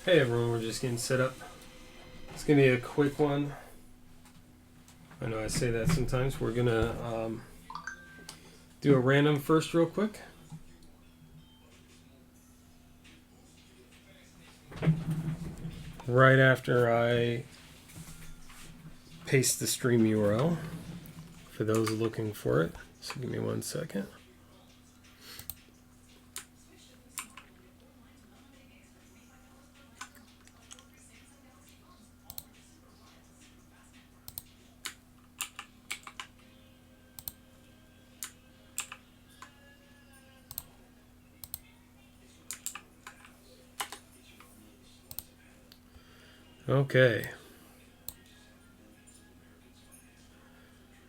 Hey everyone, we're just getting set up. It's gonna be a quick one. I know I say that sometimes. We're gonna do a random first real quick. Right after I paste the stream URL for those looking for it. So give me 1 second. Okay.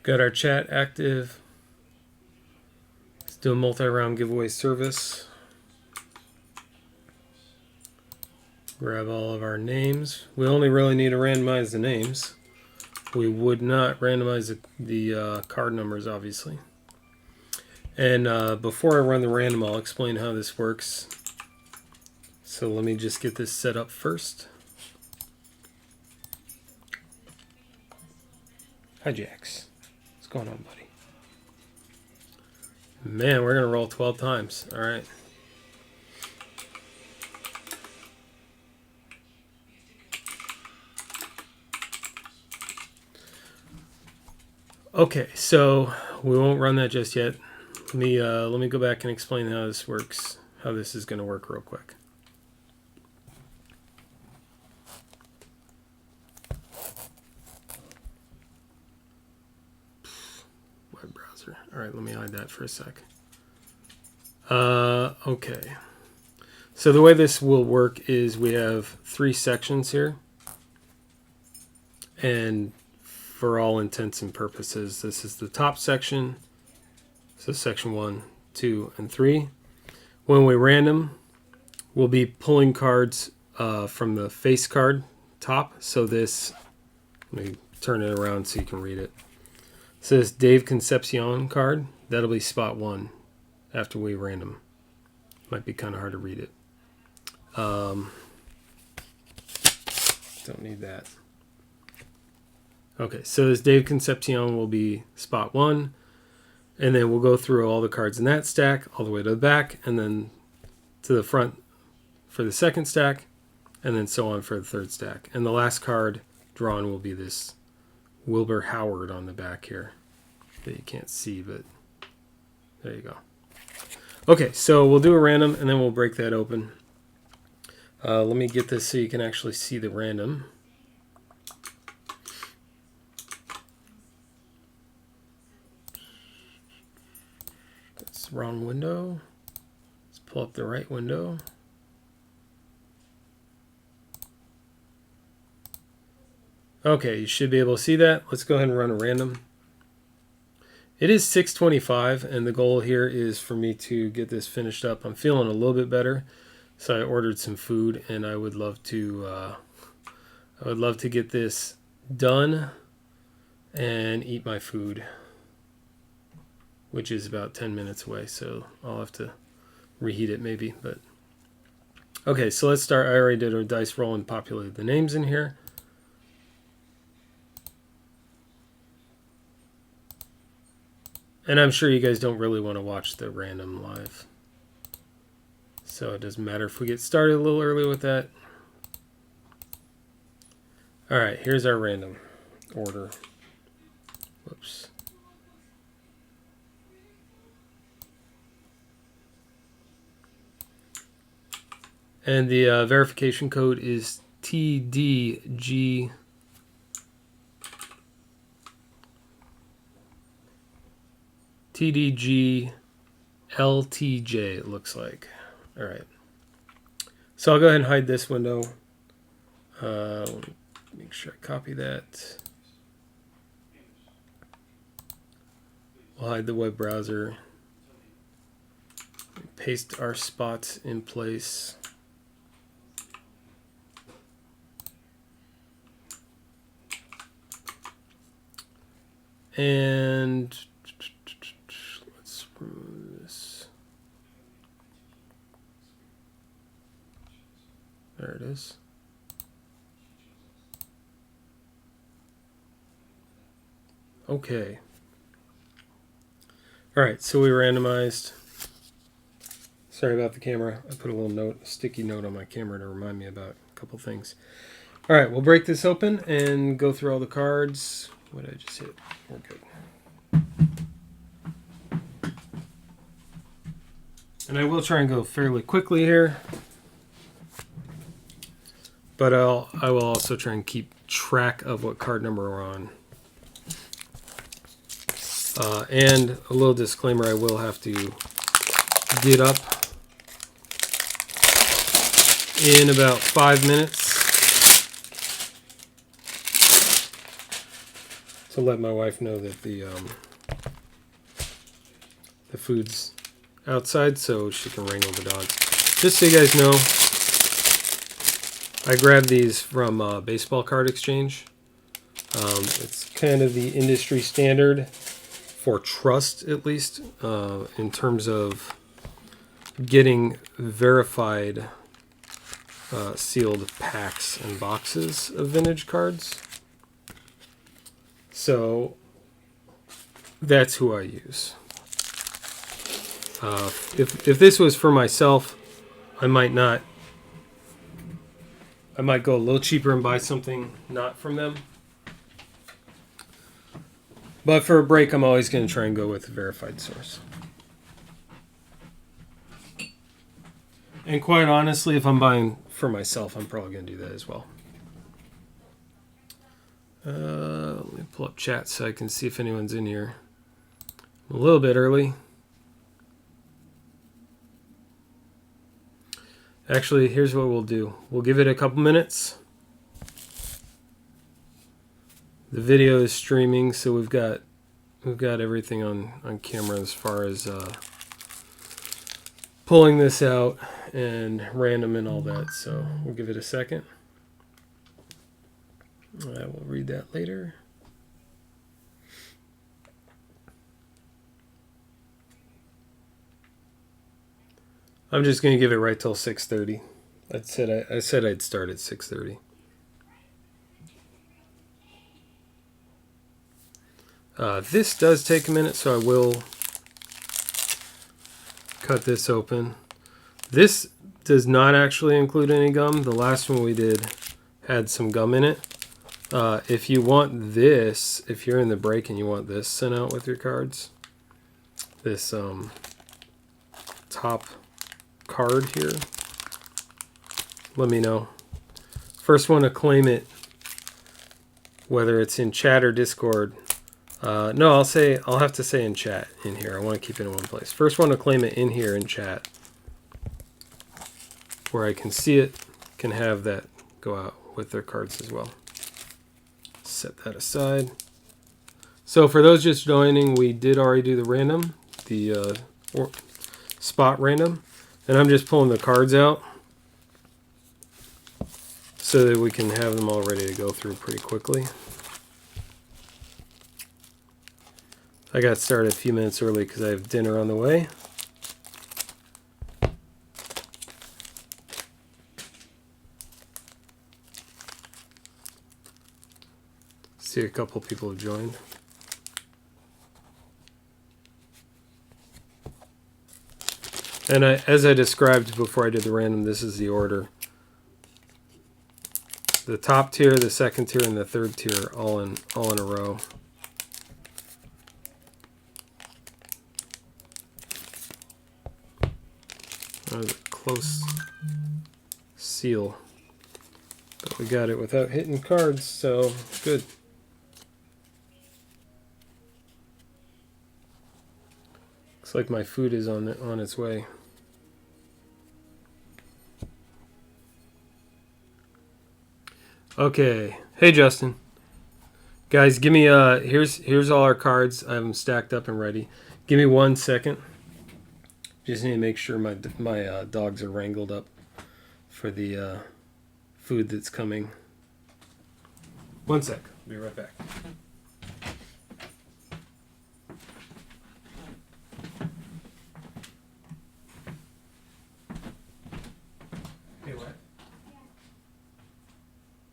Got our chat active. Let's do a multi-round giveaway service. Grab all of our names. We only really need to randomize the names. We would not randomize the card numbers, obviously. And before I run the random, I'll explain how this works. So let me just get this set up first. Hi, Jax. What's going on, buddy? Man, we're going to roll 12 times. All right. Okay, so we won't run that just yet. Let me go back and explain how this works, how this is going to work real quick. Web browser. All right, let me hide that for a sec. Okay. So the way this will work is we have 3 sections here. And for all intents and purposes, this is the top section. So section 1, 2, and 3. When we random, we'll be pulling cards from the face card top. So this, let me turn it around so you can read it. It says Dave Concepcion card. That'll be spot 1 after we random. Might be kind of hard to read it. Don't need that. Okay, so this Dave Concepcion will be spot 1. And then we'll go through all the cards in that stack all the way to the back and then to the front for the second stack and then so on for the third stack. And the last card drawn will be this Wilbur Howard on the back here that you can't see, but there you go. Okay, so we'll do a random and then we'll break that open. Let me get this so you can actually see the random. That's the wrong window. Let's pull up the right window. Okay, you should be able to see that. Let's go ahead and run a random. It is 6:25, and the goal here is for me to get this finished up. I'm feeling a little bit better, so I ordered some food, and I would love to get this done and eat my food, which is about 10 minutes away. So I'll have to reheat it maybe. But okay, so let's start. I already did a dice roll and populated the names in here. And I'm sure you guys don't really want to watch the random live. So it doesn't matter if we get started a little early with that. All right, here's our random order. Whoops. And the verification code is TDG. TDG LTJ, it looks like. All right. So I'll go ahead and hide this window. Make sure I copy that. We'll hide the web browser. Paste our spots in place. And let's remove this. There it is. Okay. Alright, so we randomized. Sorry about the camera. I put a little note, a sticky note on my camera to remind me about a couple things. Alright, we'll break this open and go through all the cards. What did I just hit? We're good. And I will try and go fairly quickly here. But I will also try and keep track of what card number we're on. And a little disclaimer, I will have to get up in about 5 minutes to let my wife know that the food's outside so she can wrangle the dogs. Just so you guys know, I grabbed these from Baseball Card Exchange. It's kind of the industry standard for trust, at least, in terms of getting verified sealed packs and boxes of vintage cards. So that's who I use. If this was for myself, I might go a little cheaper and buy something not from them. But for a break, I'm always going to try and go with a verified source. And quite honestly, if I'm buying for myself, I'm probably going to do that as well. Let me pull up chat so I can see if anyone's in here. I'm a little bit early. Actually, here's what we'll do. We'll give it a couple minutes. The video is streaming, so we've got everything on camera as far as pulling this out and random and all that. So we'll give it a second. I will read that later. I'm just going to give it right till 6:30. I said I'd start at 6:30. This does take a minute, so I will cut this open. This does not actually include any gum. The last one we did had some gum in it. If you want this, if you're in the break and you want this sent out with your cards, this top card here, let me know. First one to claim it, whether it's in chat or Discord. No, I'll have to say in chat in here. I want to keep it in one place. First one to claim it in here in chat, where I can see it, can have that go out with their cards as well. Set that aside. So for those just joining, we did already do the random, the spot random, and I'm just pulling the cards out so that we can have them all ready to go through pretty quickly. I got started a few minutes early because I have dinner on the way. See, a couple people have joined. And as I described before I did the random, this is the order. The top tier, the second tier, and the third tier all in a row. That was a close seal, but we got it without hitting cards, so good. Looks like my food is on its way. Okay, hey Justin, guys, give me here's all our cards. I have them stacked up and ready. Give me 1 second. Just need to make sure my dogs are wrangled up for the food that's coming. 1 sec. I'll be right back. Hey, what?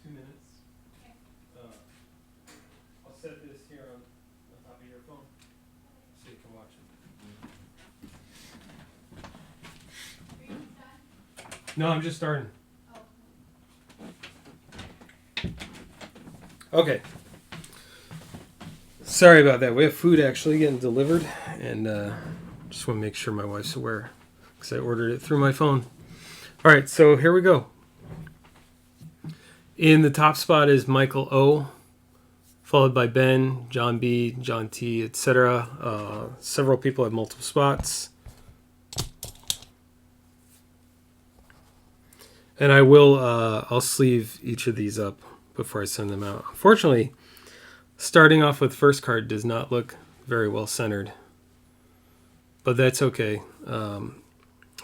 2 minutes. I'll set this here on. No, I'm just starting. Okay. Sorry about that. We have food actually getting delivered, and just want to make sure my wife's aware because I ordered it through my phone. All right, so here we go. In the top spot is Michael O, followed by Ben, John B, John T, etc. Several people have multiple spots. And I will, I'll sleeve each of these up before I send them out. Unfortunately, starting off with first card does not look very well centered. But that's okay. I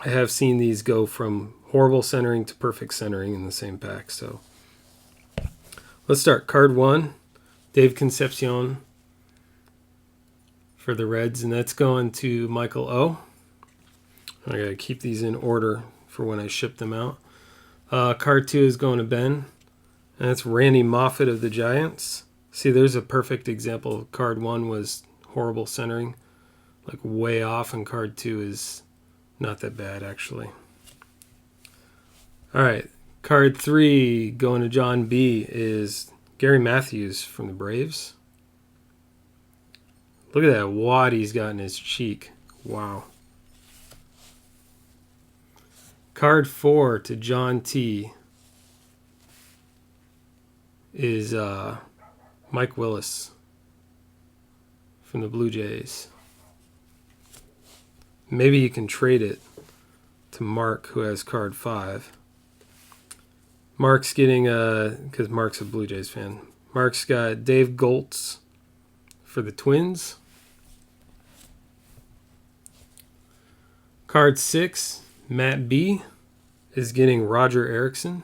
have seen these go from horrible centering to perfect centering in the same pack. So let's start. Card 1, Dave Concepcion for the Reds, and that's going to Michael O. I gotta keep these in order for when I ship them out. Card 2 is going to Ben, and that's Randy Moffat of the Giants. See, there's a perfect example. Card 1 was horrible centering, like way off, and card 2 is not that bad actually. All right, card 3 going to John B is Gary Matthews from the Braves. Look at that wad he's got in his cheek. Wow. Card 4 to John T is Mike Willis from the Blue Jays. Maybe you can trade it to Mark, who has card 5. Mark's getting, because Mark's a Blue Jays fan, Mark's got Dave Goltz for the Twins. Card 6, Matt B is getting Roger Erickson.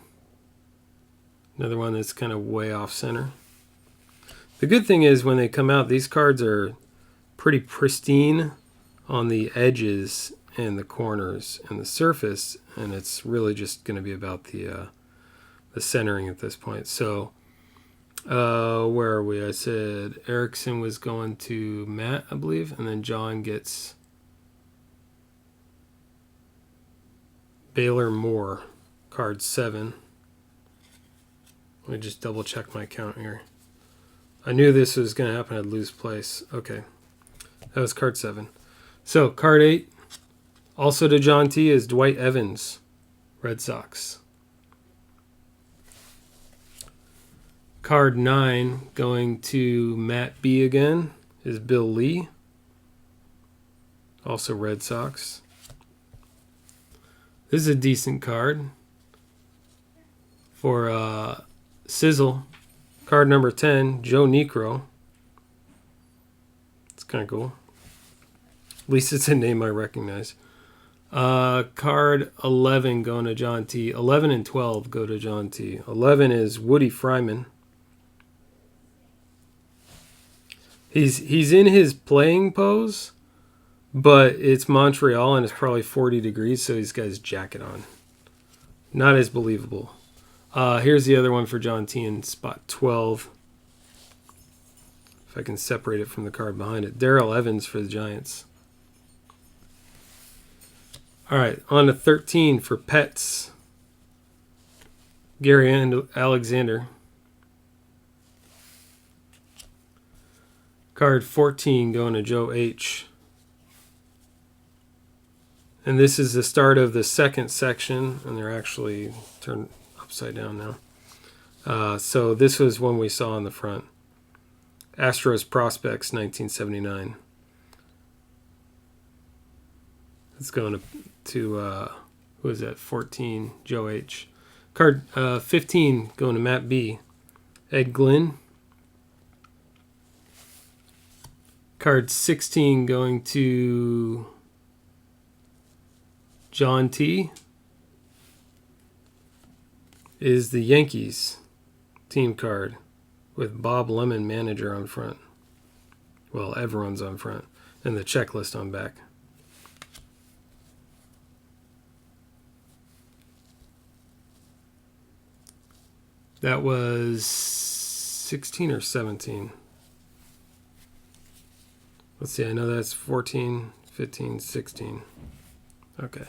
Another one that's kind of way off center. The good thing is when they come out, these cards are pretty pristine on the edges and the corners and the surface, and it's really just going to be about the centering at this point. So where are we? I said Erickson was going to Matt, I believe, and then John gets Baylor Moore, card 7. Let me just double check my count here. I knew this was going to happen. I'd lose place. Okay. That was card 7. So, card 8, also to John T, is Dwight Evans, Red Sox. Card 9, going to Matt B again, is Bill Lee, also Red Sox. This is a decent card for Sizzle. Card number 10, Joe Niekro. It's kind of cool. At least it's a name I recognize. Card 11 going to John T. 11 and 12 go to John T. 11 is Woody Fryman. He's in his playing pose, but it's Montreal and it's probably 40 degrees, so he's got his jacket on. Not as believable. Here's the other one for John T in spot 12. If I can separate it from the card behind it. Darrell Evans for the Giants. All right, on to 13 for Pets. Gary Alexander. Card 14 going to Joe H. And this is the start of the second section, and they're actually turned upside down now. So this was one we saw on the front. Astros Prospects, 1979. It's going to who is that? 14, Joe H. Card 15 going to Matt B. Ed Glynn. Card 16 going to John T. is the Yankees team card with Bob Lemon manager on front. Well, everyone's on front and the checklist on back. That was 16 or 17. Let's see, I know that's 14, 15, 16. Okay.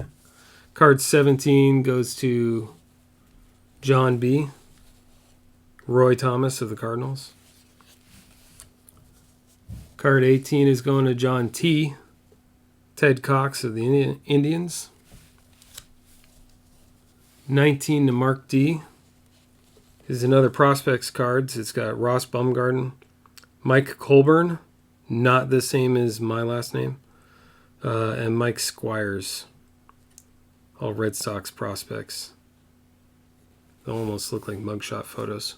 Card 17 goes to John B. Roy Thomas of the Cardinals. Card 18 is going to John T. Ted Cox of the Indians. 19 to Mark D. Is another prospects cards. It's got Ross Bumgarden, Mike Colburn, not the same as my last name, and Mike Squires. All Red Sox prospects. They almost look like mugshot photos.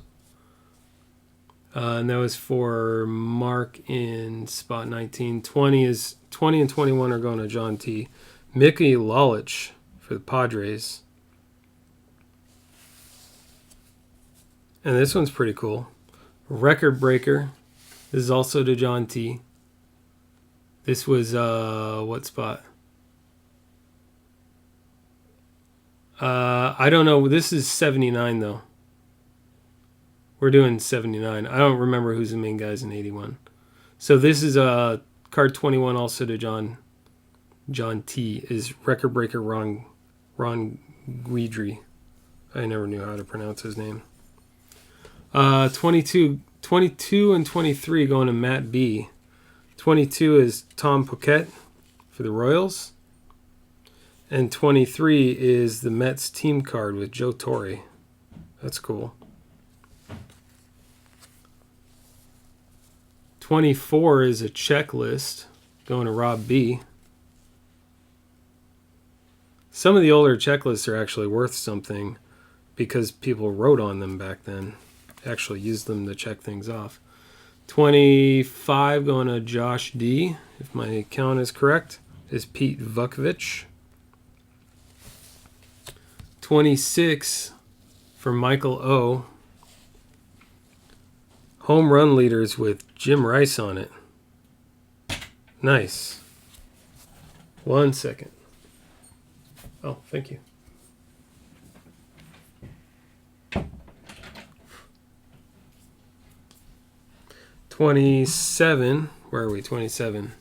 And that was for Mark in spot 19. 20 and 21 are going to John T. Mickey Lalich for the Padres. And this one's pretty cool. Record Breaker. This is also to John T. This was, what spot? I don't know. This is 79, though. We're doing 79. I don't remember who's the main guys in 81. So this is card 21 also to John T. Is Record Breaker Ron Guidry. I never knew how to pronounce his name. 22 and 23 going to Matt B. 22 is Tom Poquette for the Royals. And 23 is the Mets team card with Joe Torre. That's cool. 24 is a checklist going to Rob B. Some of the older checklists are actually worth something because people wrote on them back then. Actually used them to check things off. 25 going to Josh D. If my count is correct, is Pete Vukovich. 26 for Michael O. Home run leaders with Jim Rice on it. Nice. 1 second. Oh, thank you. $27. Where are we? 27.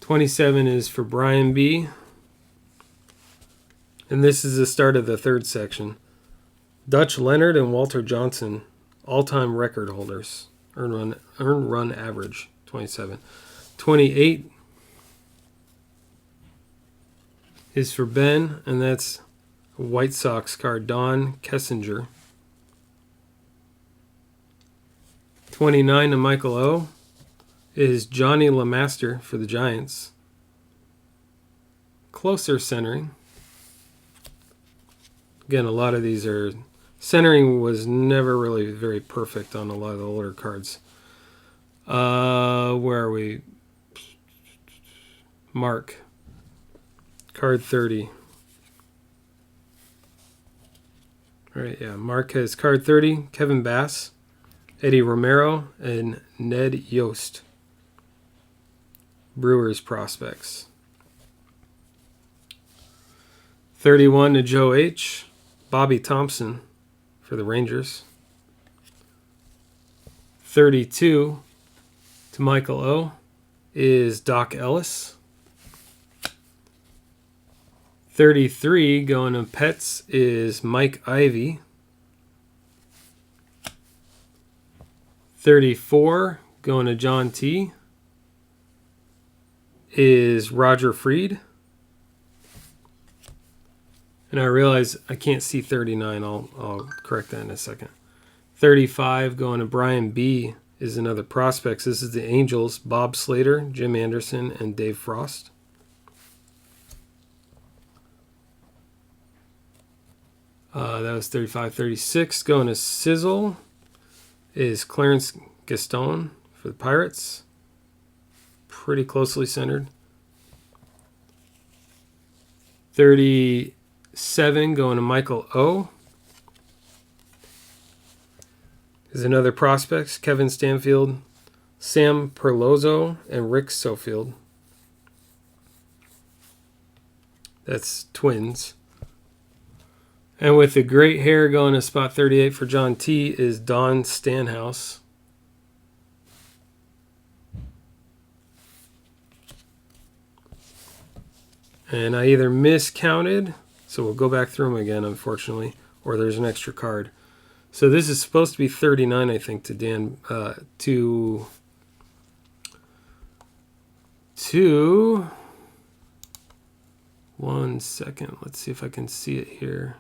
27 is for Brian B. And this is the start of the third section. Dutch Leonard and Walter Johnson, all-time record holders. Earned run average, 27. 28 is for Ben, and that's a White Sox card, Don Kessinger. 29 to Michael O. is Johnny LeMaster for the Giants. Closer centering. Again, a lot of these are... Centering was never really very perfect on a lot of the older cards. Where are we? Mark. Card 30. All right, yeah. Mark has card 30. Kevin Bass, Eddie Romero, and Ned Yost. Brewers prospects. 31 to Joe H. Bobby Thompson for the Rangers. 32 to Michael O. is Doc Ellis. 33 going to Pets is Mike Ivy. 34 going to John T. is Roger Freed. And I realize I can't see 39. I'll correct that in a second. 35 going to Brian B. is another prospects. This is the Angels. Bob Slater, Jim Anderson, and Dave Frost. That was 35. 36 going to Sizzle is Clarence Gaston for the Pirates. Pretty closely centered. 37 going to Michael O. is another prospects. Kevin Stanfield, Sam Perlozzo, and Rick Sofield. That's twins. And with the great hair going to spot 38 for John T. is Don Stanhouse. And I either miscounted, so we'll go back through them again, unfortunately, or there's an extra card. So this is supposed to be 39, I think, to Dan, to 1 second. Let's see if I can see it here.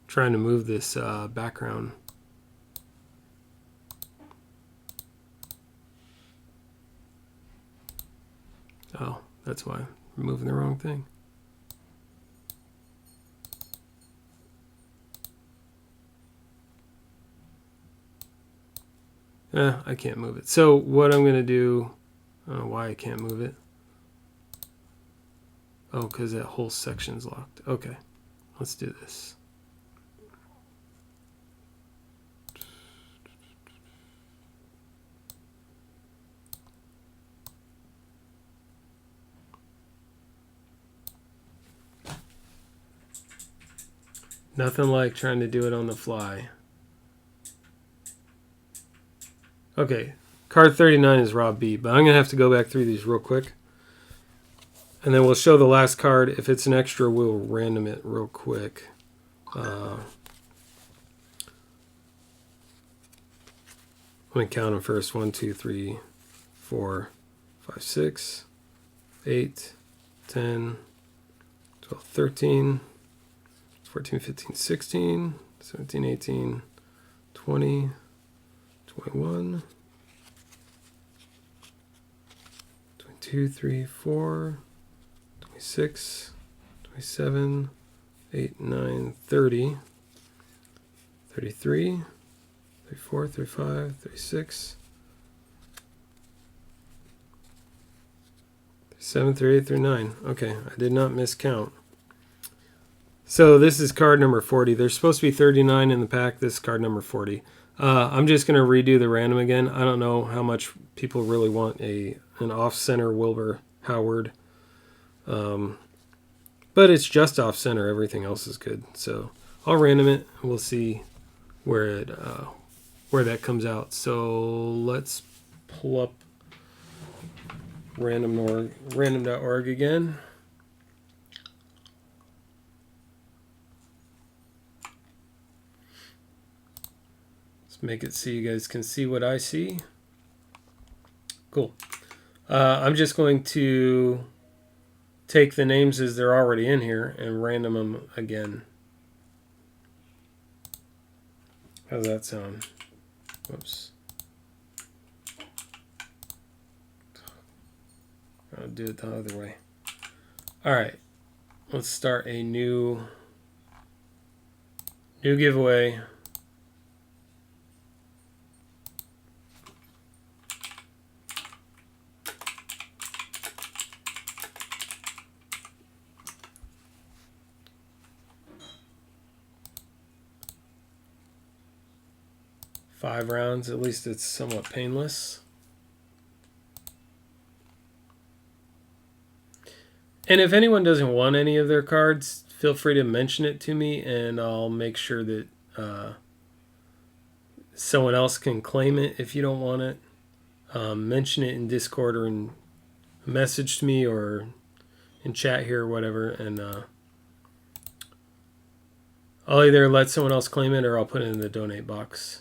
Trying to move this background. Oh, that's why I'm moving the wrong thing. I can't move it. So what I'm going to do, I don't know why I can't move it. Oh, because that whole section's locked. Okay, let's do this. Nothing like trying to do it on the fly. Okay, card 39 is Rob B, but I'm going to have to go back through these real quick. And then we'll show the last card. If it's an extra, we'll random it real quick. Let me count them first. 1, 2, 3, 4, 5, 6, 8, 10, 12, 13, 14, 15, 16, 17, 18, 20, 21, 22, 3, 4, 26, 27, 8, 9, 30, 33, 34, 35, 36, 37, 38, 39. Okay, I did not miscount. So this is card number 40. There's supposed to be 39 in the pack. This is card number 40. I'm just going to redo the random again. I don't know how much people really want an off-center Wilbur Howard. But it's just off-center. Everything else is good. So I'll random it. We'll see where that comes out. So let's pull up random.org again. Let's make it so you guys can see what I see. Cool. I'm just going to take the names as they're already in here and random them again. How's that sound? Whoops. I'll do it the other way. All right. Let's start a new giveaway. Five rounds, at least it's somewhat painless. And if anyone doesn't want any of their cards, feel free to mention it to me and I'll make sure that someone else can claim it if you don't want it. Mention it in Discord or in message to me or in chat here or whatever, and I'll either let someone else claim it or I'll put it in the donate box.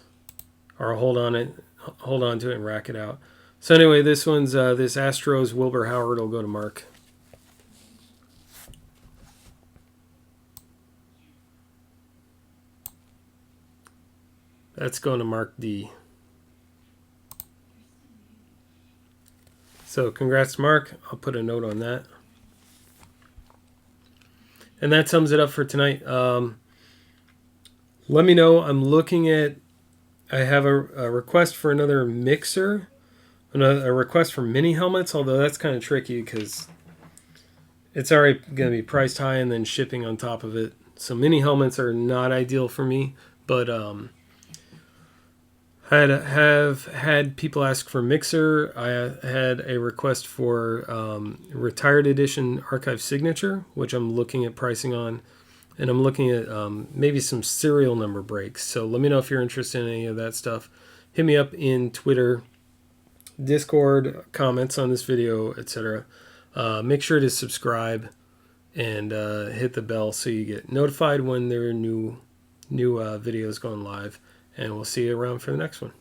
Or I'll hold on to it and rack it out. So anyway, this one's this Astros Wilbur Howard will go to Mark. That's going to Mark D. So congrats, Mark. I'll put a note on that. And that sums it up for tonight. Let me know. I'm looking at... I have a request for another mixer, a request for mini helmets, although that's kind of tricky because it's already going to be priced high and then shipping on top of it. So mini helmets are not ideal for me, but Have had people ask for Mixer. I had a request for Retired Edition Archive Signature, which I'm looking at pricing on, and I'm looking at maybe some serial number breaks. So let me know if you're interested in any of that stuff. Hit me up in Twitter, Discord, comments on this video, etc. Make sure to subscribe and hit the bell so you get notified when there are new videos going live. And we'll see you around for the next one.